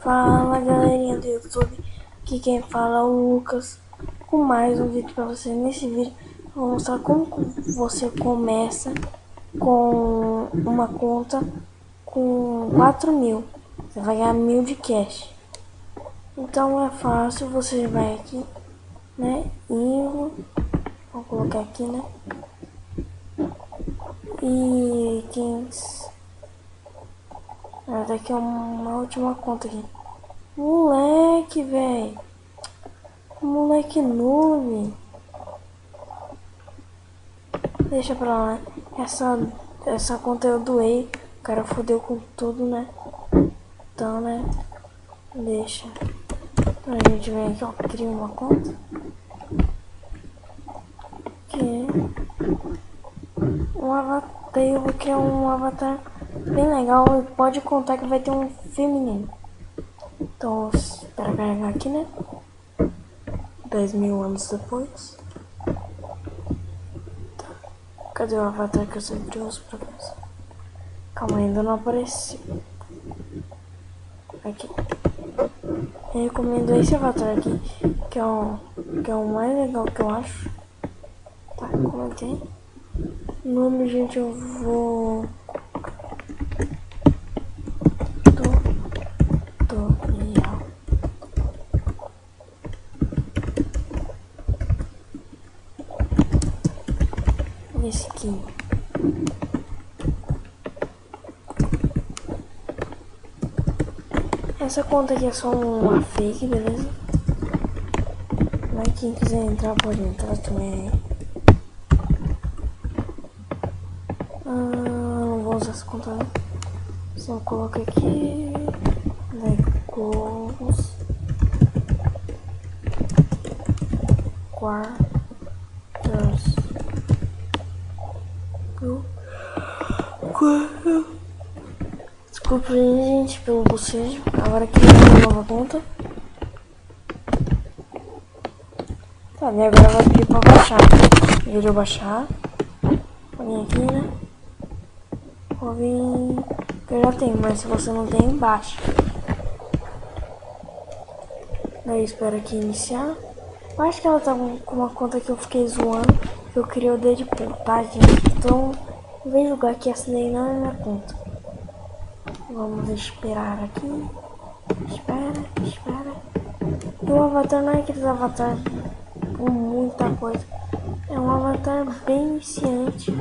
Fala galerinha do YouTube, aqui quem fala é o Lucas, com mais um vídeo pra você. Nesse vídeo eu vou mostrar como você começa com uma conta com 4.000, você vai ganhar 1.000 de cash. Então é fácil, você vai aqui, né, vou colocar aqui, né, e quem... daqui é uma última conta aqui. Moleque, velho. Moleque noob. Deixa pra lá, né? Essa conta eu doei. O cara fodeu com tudo, né? Então, né? Deixa. Então a gente vem aqui, ó. Cria uma conta. Que um avatar. Eu vou criar um avatar bem legal. E pode contar que vai ter um feminino. Então, espera carregar aqui, né? 10.000 anos depois. Tá. Cadê o avatar que eu sempre uso pra começar? Calma, ainda não apareceu. Aqui. Eu recomendo esse avatar aqui, que é o mais legal que eu acho. Tá, comentei. Nome, gente, eu vou... Tutorial. Esse aqui. Essa conta aqui é só uma fake, beleza? Mas quem quiser entrar pode entrar também. Não vou usar essa conta não. Só coloca aqui Legos Quarters. Desculpa, gente, pelo bocejo. Agora aqui é uma nova conta. Tá, e agora vai pedir pra baixar. Em vez de eu baixar, vou vir aqui, né? Vou vir... que eu já tenho, mas se você não tem, baixa. Daí espera aqui iniciar. Eu acho que ela tá com uma conta que eu fiquei zoando. Que eu criei o Deadpool, tá, gente? Então, não vem julgar que essa daí não é minha conta. Vamos esperar aqui. Espera. E o avatar não é aqueles avatar com muita coisa. É um avatar bem iniciante.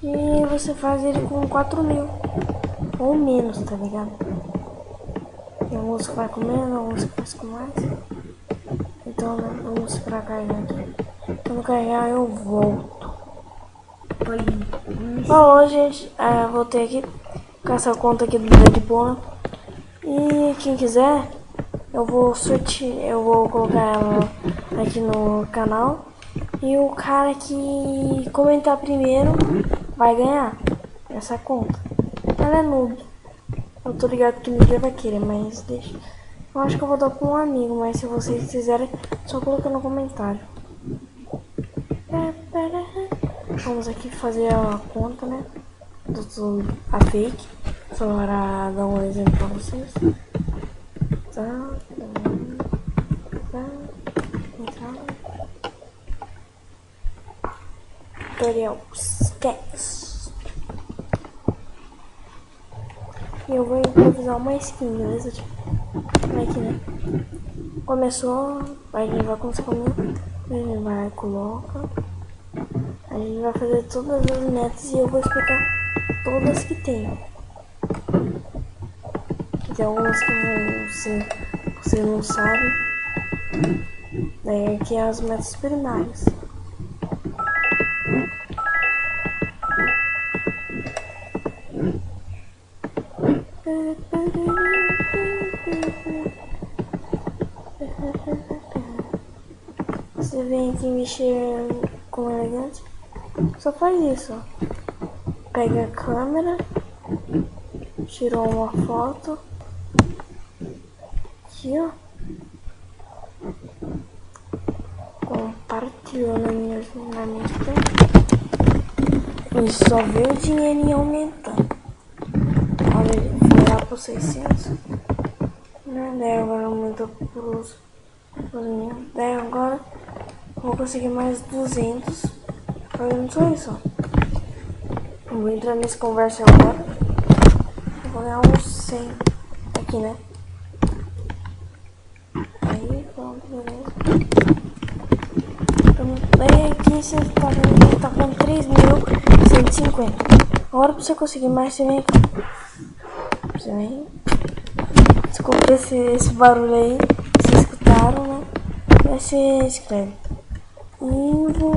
E você faz ele com 4.000. Ou menos, tá ligado? Tem alguns que vai com menos, alguns que faz com mais. Então, né, vamos esperar carregar aqui. Quando carregar eu volto. Falou, gente. Voltei aqui com essa conta aqui do Deadpool. E quem quiser, eu vou colocar ela aqui no canal. E o cara que comentar primeiro vai ganhar essa conta. Ela é noob. Eu tô ligado que ninguém vai querer, mas deixa. Eu acho que eu vou dar pra um amigo, mas se vocês quiserem, só coloca no comentário. Vamos aqui fazer a conta, né? A fake. Só para dar um exemplo pra vocês. Tutorial sketch. E eu vou improvisar uma skin, beleza? Tipo, aqui, né? Começou, a gente vai começar comigo. A gente vai, coloca. A gente vai fazer todas as metas e eu vou explicar todas que tem. Tem algumas que você não sabe. Daí aqui é as metas primárias. Você vem aqui mexer com elegante, só faz isso, ó. Pega a câmera, tirou uma foto, aqui, ó, compartilhou na minha tela, e só vê o dinheirinho aumentando. Olha, foi lá pro 600. Daí agora aumenta pros meninos. Daí agora vou conseguir mais 200. Fazendo só isso. Eu vou entrar nesse conversa agora. Eu vou ganhar uns 100 aqui, né? Aí, pronto, beleza. Daí aqui você tá vendo que tá com 3.150. Agora pra você conseguir mais, você vem aqui. Você vem. Desculpa esse barulho aí. Vocês escutaram, né? Aí você escreve Invo.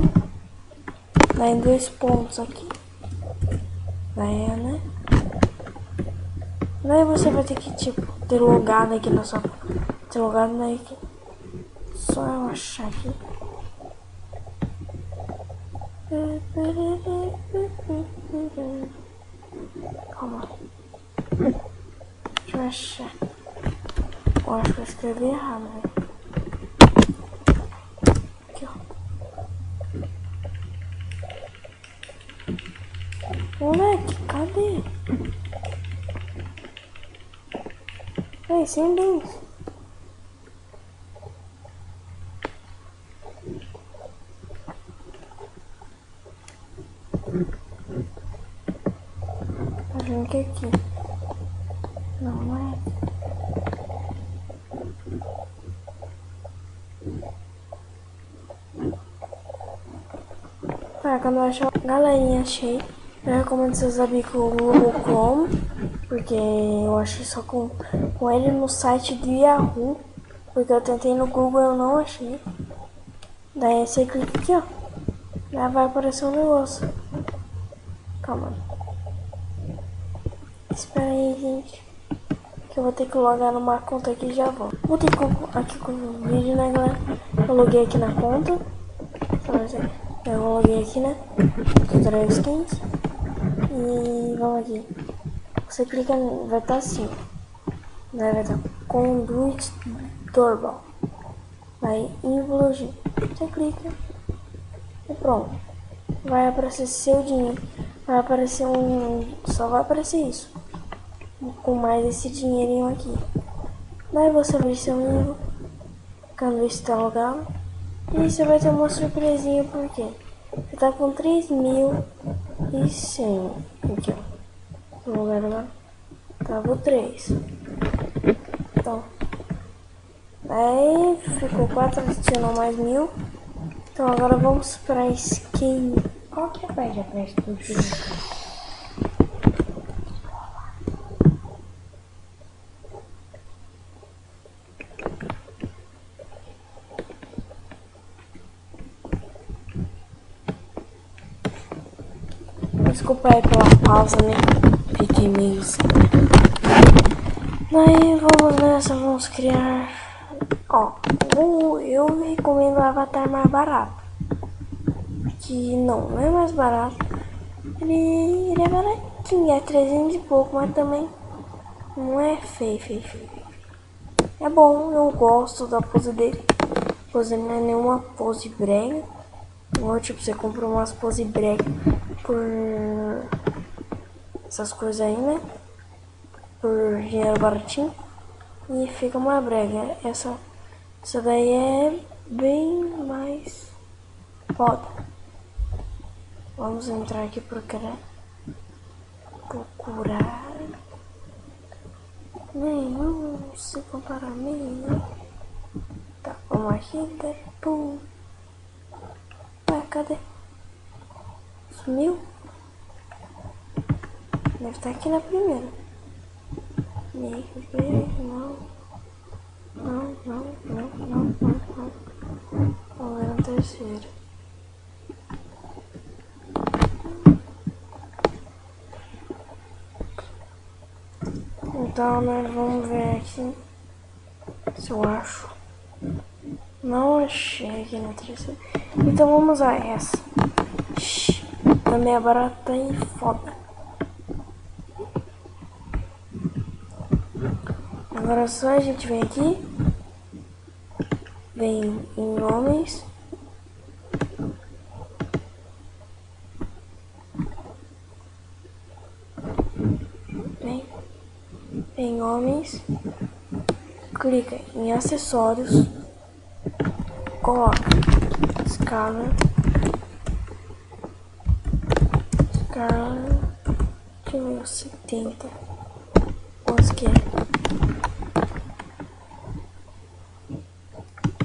Daí em 2 pontos aqui. Daí, né? Daí você vai ter que, tipo, ter logado aqui na sua... Ter logado daí aqui. Só eu achar aqui. Calma. Deixa eu achar. Eu acho que eu escrevi errado, velho. Aqui, ó. Moleque, cadê? Ei, sem bens. Tá vendo que é aqui? Não, não é. Tá, quando eu achar... Galerinha, achei. Eu recomendo vocês abrirem com o Google Chrome, porque eu achei só com ele no site do Yahoo, porque eu tentei no Google e eu não achei. Daí você clica aqui, ó. Daí vai aparecer um negócio. Calma. Espera aí, gente. Que eu vou ter que logar numa conta aqui e já volto. Vou ter que aqui com o vídeo, né, galera? Eu loguei aqui na conta. Eu loguei aqui, né? Tutorial Skins. E vamos aqui. Você clica, vai estar assim. Vai estar Conduit Doorbell. Vai em Login. Você clica e pronto. Vai aparecer seu dinheiro. Vai aparecer só vai aparecer isso. Com mais esse dinheirinho aqui. Daí você vai seu nível. Quando está logado. E você vai ter uma surpresinha porque você tá com 3.100. Aqui, ó. No lugar lá. Tava o 3. Então. Aí ficou 4, adicionou mais 1.000. Então agora vamos pra skin. Qual que é a parte atrás do jogo? Desculpa aí pela pausa, né? Fiquei meio assim. Daí vamos nessa, vamos criar. Ó, eu recomendo o avatar mais barato. Que não é mais barato. Ele é baratinho, é 300 e pouco, mas também não é feio. É bom, eu gosto da pose dele. A pose não é nenhuma pose brega. Ou tipo, você compra umas pose brega por essas coisas aí, né? Por dinheiro baratinho. E fica uma brega. Essa daí é bem mais foda. Vamos entrar aqui procurar nenhum se comparar nenhum. Tá, vamos aqui, Deadpool. Ué, cadê? Sumiu? Deve estar aqui na primeira. Não. Vamos ver na terceira. Então nós vamos ver aqui se eu acho. Não achei aqui na terceira. Então vamos usar essa. Também é barata e foda. Agora só a gente vem aqui. Vem em homens. Vem em homens. clica em acessórios, coloca escala, deixa eu ver, 70, quantos que é?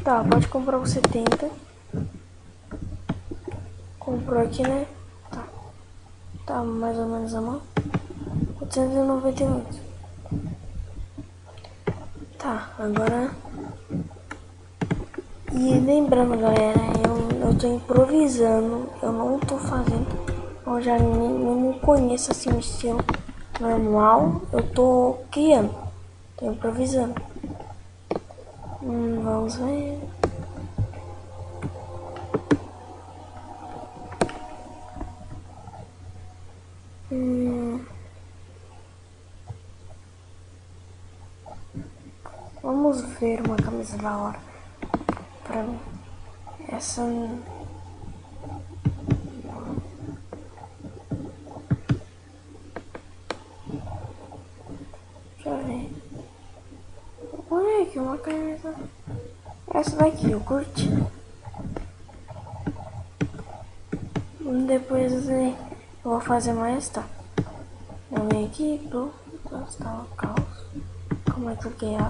Tá, pode comprar o 70. Comprou aqui, né? Tá mais ou menos a mão. 898. Tá, agora. E lembrando, galera, eu tô improvisando, eu não tô fazendo. Eu já não conheço assim o estilo normal, eu tô criando, tô improvisando. Vamos ver. Vamos ver uma camisa da hora pra mim. Essa. Deixa eu ver. Olha aqui uma camisa. Essa daqui eu curti. Depois eu vou fazer mais, tá? Eu venho aqui pro calças. Como é que eu quero?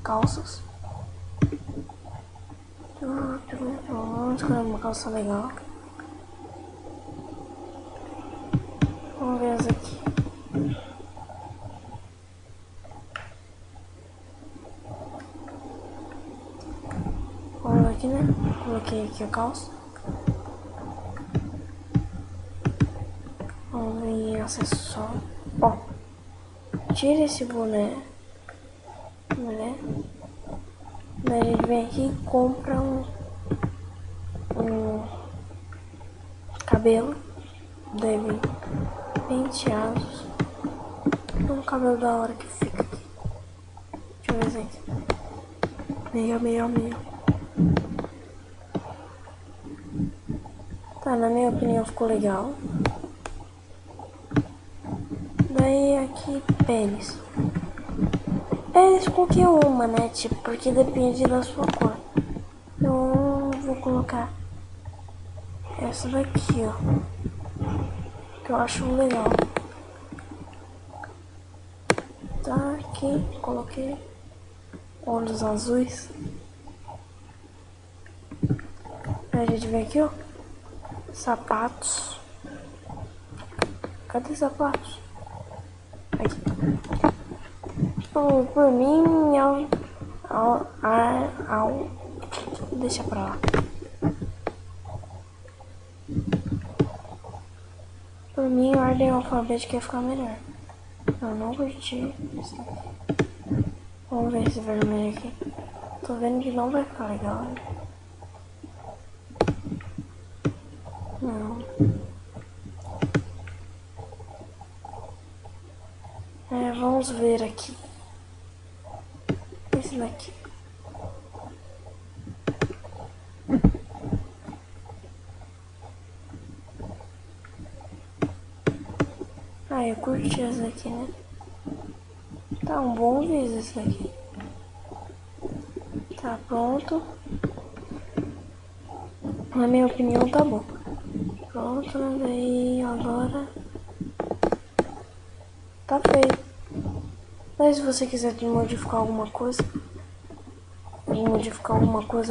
Calças. Vamos escolher uma calça legal. Vamos ver essa aqui. Vamos aqui, né? Coloquei aqui a calça. Vamos ver em acessório. Ó, tira esse boné. Daí a gente vem aqui e compra um cabelo. Daí vem penteados. Um cabelo da hora que fica aqui. Deixa eu ver esse aqui. Meio. Tá, na minha opinião ficou legal. Daí aqui pênis. Pênis qualquer uma, né? Tipo, porque depende da sua cor. Eu vou colocar essa daqui, ó. Que eu acho legal. Tá aqui, coloquei olhos azuis. Aí a gente vem aqui, ó. Sapatos. Cadê sapatos? Aqui. Por mim, deixa pra lá. Por mim, a ordem alfabética ia ficar melhor. Eu não curti isso aqui. Vamos ver esse vermelho aqui. Tô vendo que não vai ficar legal, né? Não. Vamos ver aqui. Esse daqui. Eu curti esse daqui, né? Tá um bom vídeo esse daqui. Tá pronto. Na minha opinião tá bom. Pronto, daí agora tá feito. Mas se você quiser modificar alguma coisa,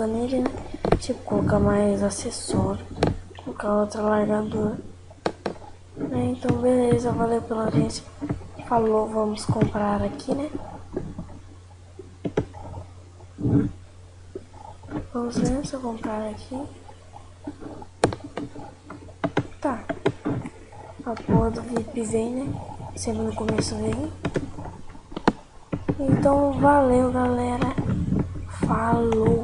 nele, né? Tipo, colocar mais acessório, colocar outra largadura. Então beleza, valeu pela audiência. Falou, vamos comprar aqui, né? Vamos ver se eu comprar aqui. Tá. A porra do VIP vem, né? Sempre no começo vem. Então valeu, galera. Falou.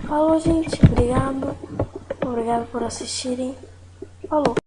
Falou, gente. Obrigado por assistirem. Falou.